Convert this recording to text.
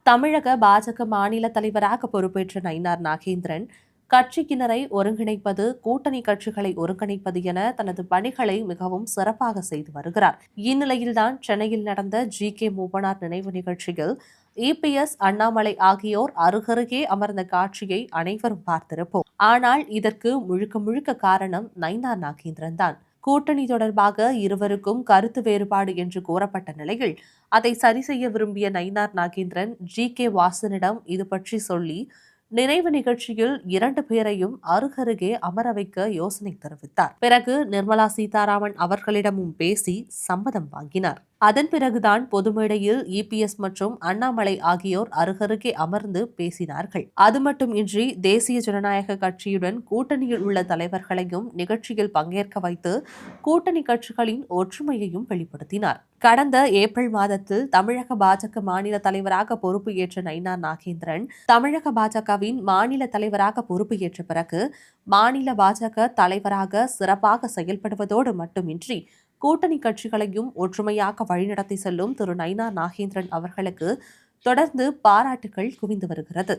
தமிழக பாஜக மாநில தலைவராக பொறுப்பேற்ற நயினார் நாகேந்திரன் கட்சியினரை ஒருங்கிணைப்பது, கூட்டணி கட்சிகளை ஒருங்கிணைப்பது என தனது பணிகளை மிகவும் சிறப்பாக செய்து வருகிறார். இந்நிலையில்தான் சென்னையில் நடந்த கே மூப்பனார் நினைவு நிகழ்ச்சியில் இபிஎஸ், அண்ணாமலை ஆகியோர் அருகருகே அமர்ந்த காட்சியை அனைவரும் பார்த்திருப்போம். ஆனால் இதற்கு முழுக்க முழுக்க காரணம் நயினார் நாகேந்திரன் தான். கூட்டணி தொடர்பாக இருவருக்கும் கருத்து வேறுபாடு என்று கூறப்பட்ட நிலையில் அதை சரி செய்ய விரும்பிய நயினார் நாகேந்திரன் கே வாசனிடம் இது பற்றி சொல்லி நினைவு நிகழ்ச்சியில் 2 பேரையும் அருகருகே அமர வைக்க யோசனை தெரிவித்தார். பிறகு நிர்மலா சீதாராமன் அவர்களிடமும் பேசி சம்மதம் வாங்கினார். அதன் பிறகுதான் பொதுமேடையில் இபிஎஸ் மற்றும் அண்ணாமலை ஆகியோர் அருகருகே அமர்ந்து பேசினார்கள். அது மட்டுமின்றி தேசிய ஜனநாயக கட்சியுடன் கூட்டணியில் உள்ள தலைவர்களையும் நிகழ்ச்சியில் பங்கேற்க வைத்து கூட்டணி கட்சிகளின் ஒற்றுமையையும் வெளிப்படுத்தினார். கடந்த ஏப்ரல் மாதத்தில் தமிழக பாஜக மாநில தலைவராக பொறுப்பு ஏற்ற நயினார் நாகேந்திரன் தமிழக பாஜகவின் மாநில தலைவராக பொறுப்பு ஏற்ற பிறகு மாநில பாஜக தலைவராக சிறப்பாக செயல்படுவதோடு மட்டுமின்றி கூட்டணி கட்சிகளையும் ஒற்றுமையாக வழிநடத்தி செல்லும் திரு நயினார் நாகேந்திரன் அவர்களுக்கு தொடர்ந்து பாராட்டுகள் குவிந்து வருகிறது.